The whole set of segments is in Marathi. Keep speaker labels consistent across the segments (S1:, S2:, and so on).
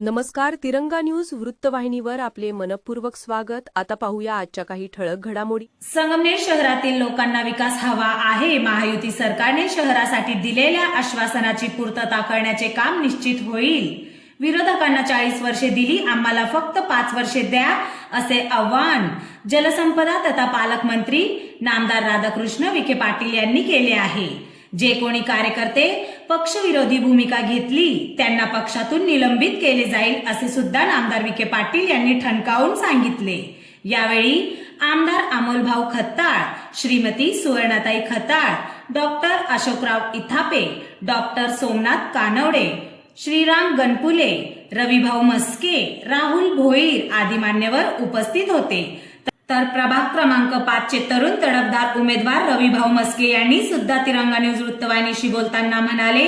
S1: नमस्कार. तिरंगा न्यूज वृत्तवाहिनीवर आपले मनपूर्वक स्वागत. आता पाहूया आजच्या काही ठळक घडामोडी.
S2: संगमनेर शहरातील लोकांना विकास हवा आहे. महायुती सरकारने शहरासाठी दिलेल्या आश्वासनाची पूर्तता करण्याचे काम निश्चित होईल. विरोधकांना 40 वर्षे दिली, आम्हाला फक्त 5 वर्षे द्या, असे आवाहन जलसंपदा तथा पालकमंत्री नामदार राधाकृष्ण विखे पाटील यांनी केले आहे. जे कोणी कार्यकर्ते पक्षविरोधी भूमिका घेतली त्यांना पक्षातून निलंबित केले जाईल, असे सुद्धा नामदार विखे पाटील यांनी ठणकावून सांगितले. यावेळी आमदार अमोलभाऊ खत्ताळ, श्रीमती सुवर्णाताई खत्ताळ, डॉक्टर अशोकराव इथापे, डॉक्टर सोमनाथ कानवडे, श्रीराम गणपुले, रविभाऊ मस्के, राहुल भोईर आदी मान्यवर उपस्थित होते. तर प्रभाग क्रमांक 5 चे तरुण तडफदार उमेदवार रविभाऊ मस्के यांनी सुद्धा तिरंगा न्यूज वृत्तवाहिनीशी बोलताना म्हणाले,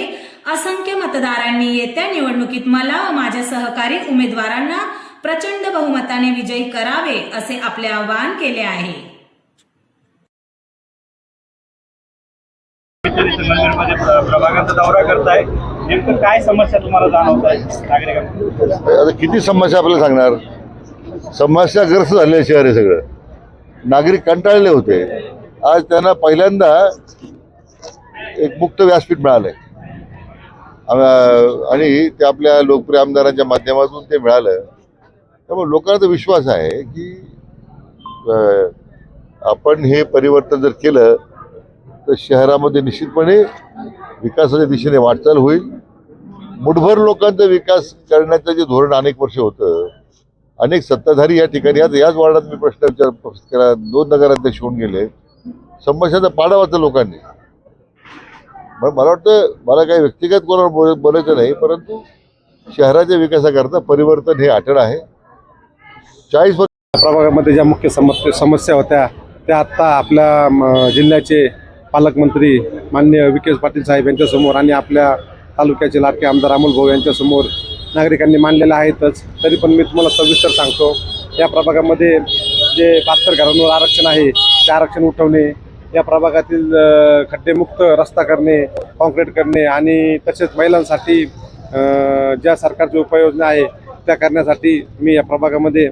S2: असंख्य मतदारांनी येत्या निवडणुकीत मला व माझ्या सहकारी उमेदवारांना प्रचंड बहुमताने विजयी करावे, असे आपले आवाहन केले आहे.
S3: प्रभागाचा दौरा करताय, नेमकं काय समस्या तुम्हाला जाणवत आहे नागरिकांना?
S4: आता किती समस्या आपल्याला सांगणार? समस्याग्रस्त झाले शहर हे सगळं. नागरिक कंटाळले होते. आज त्यांना पहिल्यांदा एक मुक्त व्यासपीठ मिळालंय आणि ते आपल्या लोकप्रिय आमदारांच्या माध्यमातून ते मिळालं. त्यामुळे लोकांचा विश्वास आहे की आपण हे परिवर्तन जर केलं तर शहरामध्ये निश्चितपणे विकासाच्या दिशेने वाटचाल होईल. मुठभर लोकांचा विकास करण्याचं जे धोरण अनेक वर्ष होतं, अनेक सत्ताधारी या ठिकाणी याच वार्डात मी प्रश्न केला, 2 नगराध्यक्ष होऊन गेले. समस्याचा पाडा वाचला लोकांनी. मग मला वाटतं, मला काही व्यक्तिगत कोणावर बोलायचं नाही, परंतु शहराच्या विकासाकरता परिवर्तन हे अटळ आहे. 40 वर्ष
S5: प्रभागामध्ये ज्या मुख्य समस्या होत्या त्या आत्ता आपल्या जिल्ह्याचे पालकमंत्री माननीय विखे पाटील साहेब यांच्यासमोर आणि आपल्या तालुक्याचे लाडके आमदार अमोल भाऊ यांच्यासमोर नागरिकांनी मांडलेल्या आहेतच. तरी पण मी तुम्हाला सविस्तर सांगतो. या प्रभागामध्ये जे 72 घरांवर आरक्षण आहे ते आरक्षण उठवणे, या प्रभागातील खड्डेमुक्त रस्ता करणे, कॉन्क्रीट करणे आणि तसेच महिलांसाठी ज्या सरकारच्या उपाययोजना आहे त्या करण्यासाठी मी या प्रभागामध्ये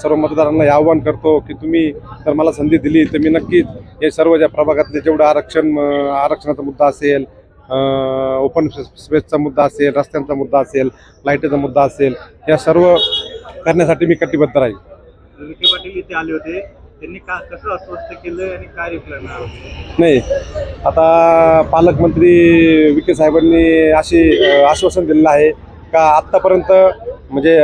S5: सर्व मतदारांना आवाहन करतो की तुम्ही जर मला संधी दिली तर मी नक्कीच हे सर्व ज्या प्रभागातले जेवढं आरक्षणाचा मुद्दा असेल, ओपन स्पेसचा मुद्दा असेल, रस्त्यांचा मुद्दा असेल, लाईटचा मुद्दा असेल, या सर्व करण्यासाठी मी कटिबद्ध राहील.
S3: विखे पाटील इथे आले होते, त्यांनी कसं अस्वस्थ केलं आणि काय रिप्लाय मिळाला?
S5: नाही, आता पालकमंत्री विखे साहेबांनी आश्वासन दिलेलं आहे का आत्तापर्यंत म्हणजे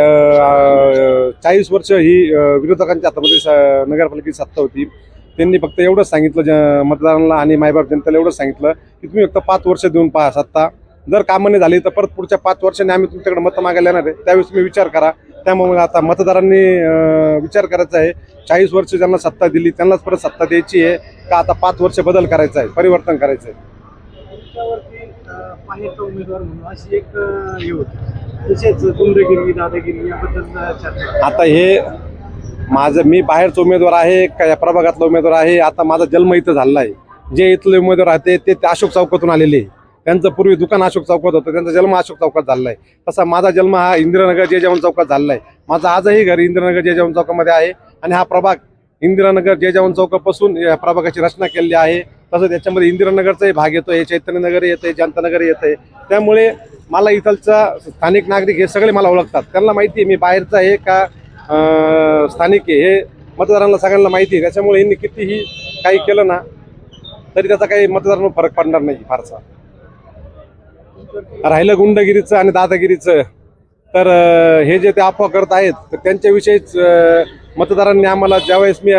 S5: 40 वर्ष ही विरोधकांच्या हातामध्ये नगरपालिकेची सत्ता होती. त्यांनी फक्त एवढंच सांगितलं मतदारांना आणि मायबाप जनतेला एवढंच सांगितलं की तुम्ही फक्त 5 वर्ष देऊन पहा सत्ता. जर कामं नाही झाली तर परत पुढच्या 5 वर्षांनी आम्ही तुमच्याकडे मतं मागायला येणार आहे, त्यावेळेस तुम्ही विचार करा. त्यामुळे आता मतदारांनी विचार करायचा आहे. 40 वर्ष ज्यांना सत्ता दिली त्यांनाच परत सत्ता द्यायची आहे का आता 5 वर्ष बदल करायचा आहे, परिवर्तन करायचं आहे?
S3: बाहेरचा उमेदवार म्हणून अशी एक हे होती, तसेच गुंडगिरी दादागिरी याबद्दल चर्चा.
S5: आता हे मी बाहेरचा उमेदवार आहे का या प्रभागातला उमेदवार आहे? आता माझा जन्म इथं झालेला आहे. जे इथले उमेदवार आहेत ते अशोक चौकातून आलेले. त्यांचं पूर्वी दुकान अशोक चौकात होतं, त्यांचा जन्म अशोक चौकात झालेला आहे. तसा माझा जन्म हा इंदिरानगर जयजवान चौकात झालेला आहे. माझं आजही घर इंदिरानगर जयजवान चौकामध्ये आहे आणि हा प्रभाग इंदिरानगर जयजवान चौकापासून या प्रभागाची रचना केलेली आहे. तसं त्याच्यामध्ये इंदिरानगरचाही भाग येतो आहे, चैतन्यनगर येतं आहे, जनतानगर येतं आहे. त्यामुळे मला इथलचा स्थानिक नागरिक हे सगळे मला ओळखतात. त्यांना माहिती आहे मी बाहेरचा आहे का स्थानिक आहे, हे मतदारांना सगळ्यांना माहिती आहे. त्याच्यामुळे यांनी कितीही काही केलं ना तरी त्याचा काही मतदारांवर फरक पडणार नाही फारसा. राहिलं गुंडगिरीचं आणि दादागिरीचं, तर हे जे ते अफवा करत आहेत तर त्यांच्याविषयीच मतदारांनी आम्हाला ज्यावेळेस मी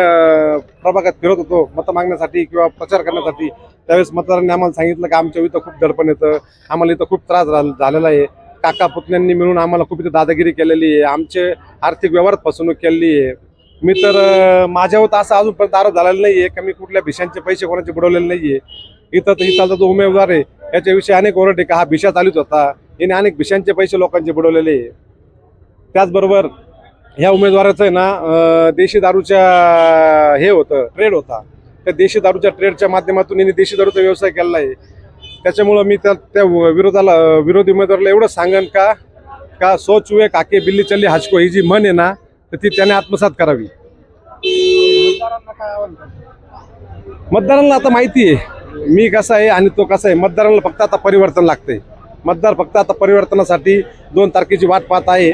S5: प्रभागात फिरत होतो मतं मागण्यासाठी किंवा प्रचार करण्यासाठी, त्यावेळेस मतदारांनी आम्हाला सांगितलं की आमच्या इथं खूप दडपण येतं, आम्हाला इथं खूप त्रास झालेला आहे. काका पुतण्यांनी मिळून आम्हाला खूप इथं दादागिरी केलेली आहे, आमचे आर्थिक व्यवहारात फसवणूक केलेली आहे. मी तर माझ्यावर असं अजूनपर्यंत आरोप झालेला नाही आहे की मी कुठल्या भिशांचे पैसे कोणाचे बुडवलेले नाही आहे. इथलचा जो उमेदवार आहे याच्याविषयी अनेक ओरडे का हा भिशा चालूच होता, याने अनेक भिशांचे पैसे लोकांचे बुडवलेले आहे. त्याचबरोबर ह्या उमेदवाराचं आहे ना देशी दारूच्या हे होतं, ट्रेड होता. त्या देशी दारूच्या ट्रेडच्या माध्यमातून यांनी देशी दारूचा व्यवसाय केलेला आहे. त्याच्यामुळं मी त्या विरोधी उमेदवाराला एवढं सांगेन का का सोच हुए काके बिल्ली चली हजको ही जी म्हण आहे ना, तर ती त्याने आत्मसात करावी. मतदारांना आता माहिती आहे मी कसा आहे आणि तो कसा आहे. मतदारांना फक्त आता परिवर्तन लागतंय. मतदार फक्त आता परिवर्तनासाठी 2 तारखेची वाट पाहत आहे.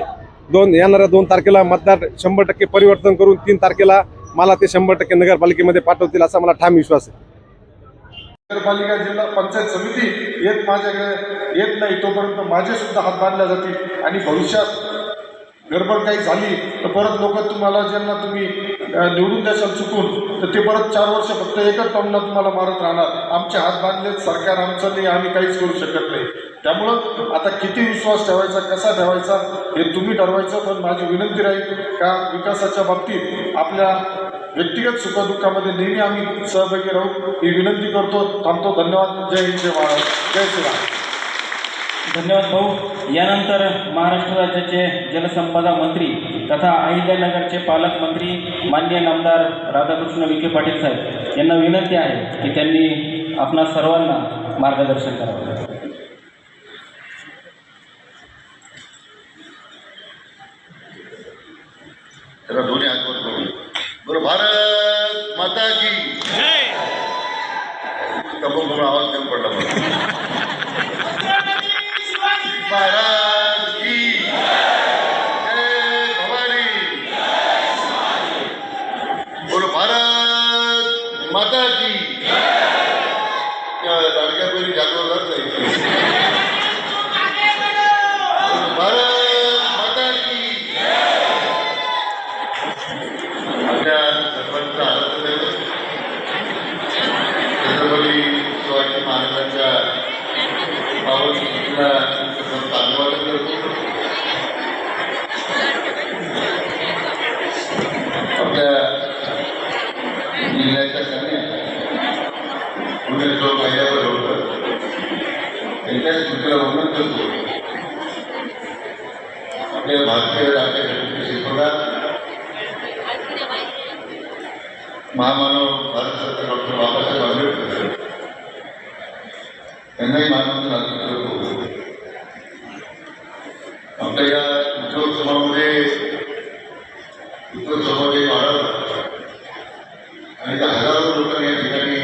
S5: येणाऱ्या 2 तारखेला मतदार 100% परिवर्तन करून 3 तारखेला मला ते 100% नगरपालिकेमध्ये पाठवतील असा मला ठाम विश्वास आहे.
S6: नगरपालिका जिल्हा पंचायत समिती माझ्याकडे येत नाही तोपर्यंत माझे सुद्धा हात बांधले जातील आणि भविष्यात गडबड काही झाली तर परत लोक तुम्हाला ज्यांना तुम्ही निवडून द्याल चुकून तर ते परत 4 वर्ष फक्त एकच टर्मला तुम्हाला मारत राहणार. आमचे हात बांधले सरकार आमचं नाही, आम्ही काहीच करू शकत नाही. त्यामुळं आता किती विश्वास ठेवायचा कसा ठेवायचा हे तुम्ही ठरवायचं. पण माझी विनंती राहील का विकासाच्या बाबतीत आपल्या व्यक्तिगत सुखदुःखामध्ये नेहमी आम्ही सहभागी राहू ही विनंती करतो. थांबतो. धन्यवाद. जय हिंद, जय महाराष्ट्र, जय श्रीराम.
S3: धन्यवाद भाऊ. यानंतर महाराष्ट्र राज्याचे जलसंपदा मंत्री तथा अहिल्यानगरचे पालकमंत्री माननीय नामदार राधाकृष्ण विखे पाटील साहेब यांना विनंती आहे की त्यांनी आपणा सर्वांना मार्गदर्शन करावे.
S4: त्याला दोन्ही हात वर करून बरं. भारत माता की कबूल आवाज कमी पडला मला. महाराज की जय भवानी. बोलो भारत माता की. लाडक्या बहिणी जागोजाग जायची. भारत माता की. आपल्या सर्वांचं आराध्य दैवत छत्रपती शिवाजी महाराजांच्या पावन स्मृतीला अभिवादन करतो. आपल्या जिल्ह्याच्या कन्या पुणे महिन्यावर होतं त्यांच्या स्मृतीला वंदन करतो. आपल्या भारतीय राज्यघटनेचे शिल्पकार महामानव भारतरत्न डॉक्टर बाबासाहेब आंबेडकर यांनाही मानवंदन अर्पण करतो. आपल्या या उत्सवामध्ये वाढवला आणि त्या हजारो लोकांनी या ठिकाणी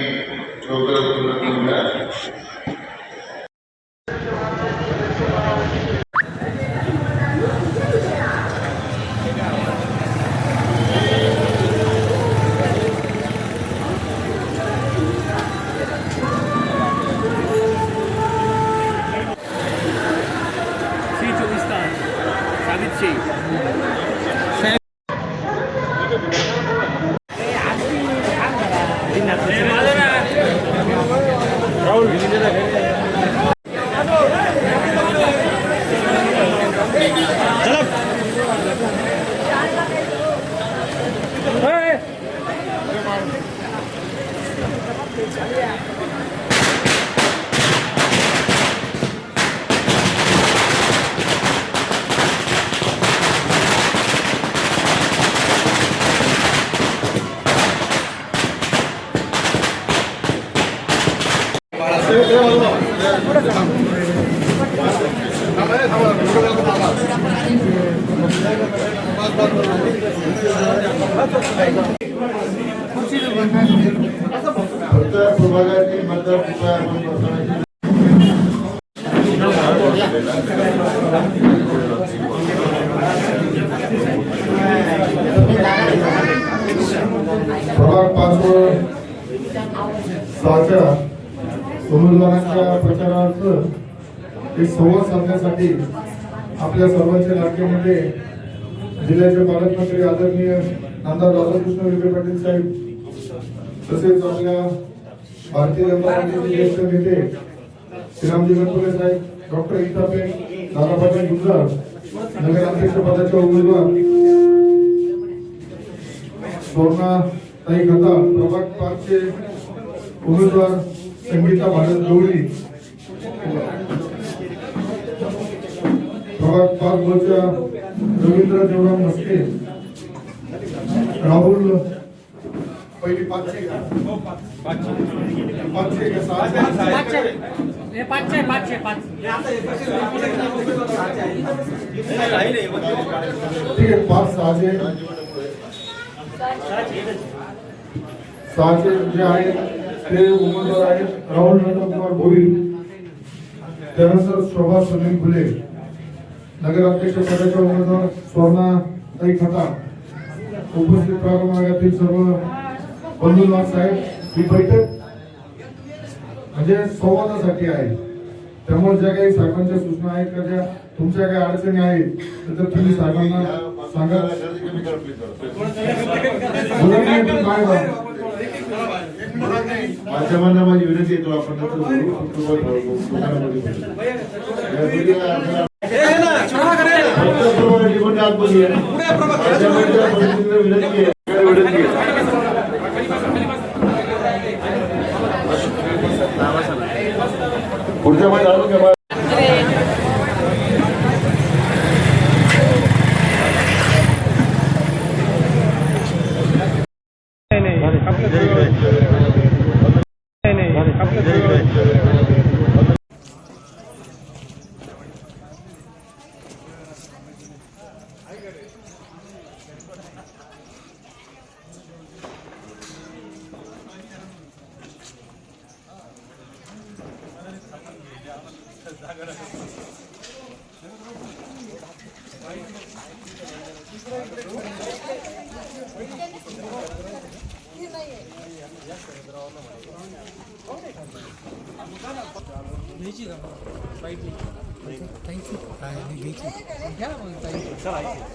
S4: प्रभागातील मतदार प्रभाग 5 6च्या उमेदवारांच्या प्रचारार्थ एक संवाद साधण्यासाठी आपल्या सर्वांचे लाडके नेते जिल्ह्याचे पालकमंत्री आदरणीय नामदार राधाकृष्ण विखे पाटील साहेब तसेच आपल्या भारतीय जनता पार्टीचे ज्येष्ठ नेते श्रीरामजी गणपुरे साहेब, डॉक्टर इतापे, दादा पाटील गुजर, नगराध्यक्ष पदाचे उमेदवार सुवर्णाताई खताळ, प्रभाग 5 चे उमेदवार संगीता भारत गवळी, प्रभाग 5 च्या रवींद्र देवराम मस्के, राहुल
S6: पहिली 500 का 500 का 600 ठीक आहे 5 600 जे आहेत ते उमेदवार आहेत राहुल नंदकुमार भोईर, त्यानंतर शोभा सुनील फुले, नगराध्यक्ष पदाच्या उमेदवार स्वर्णाताई खताळ, उपस्थित प्रभागातील सर्व बंधुनाथ साहेब. ही बैठक म्हणजे संवादासाठी आहे, त्यामुळे ज्या काही साहेबांच्या सूचना आहेत का ज्या तुमच्या काही अडचणी आहेत तर तुम्ही साहेबांना सांगा. माध्यमांना माझी विनंती येतो आपण पुढच्या महिन्यात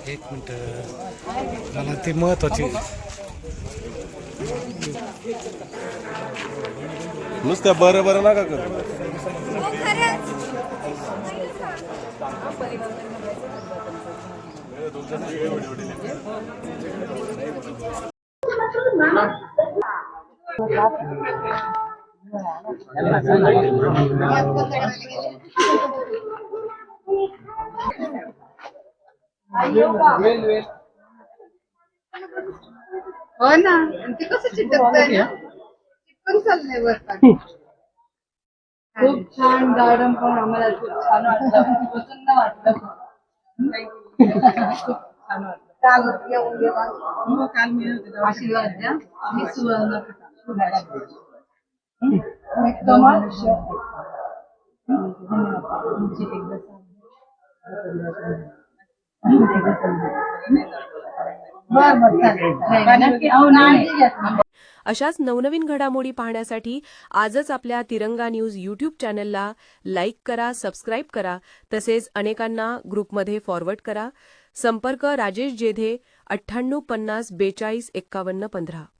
S7: एक मिनिट मला ते महत्वाचे नुसत्या बरं बरं नका करू.
S8: हो ना, ते कसं चिटकतंय ना, चिटकून चाललंय वर. खूप छान गार्डन पण आम्हाला खूप छान वाटलं, प्रसन्न वाटलं. खूप छान वाटलं. काल येऊन गेला. हो, काल मी होते. आशीर्वाद द्या. मी सुवर्ण
S1: अशाच नवनवीन घडामोडी पाहण्यासाठी आजच आपल्या तिरंगा न्यूज यूट्यूब चॅनलला लाईक करा, सबस्क्राईब करा, तसेच अनेकांना ग्रुपमध्ये फॉरवर्ड करा. संपर्क राजेश जेधे 98 50 42 51 15.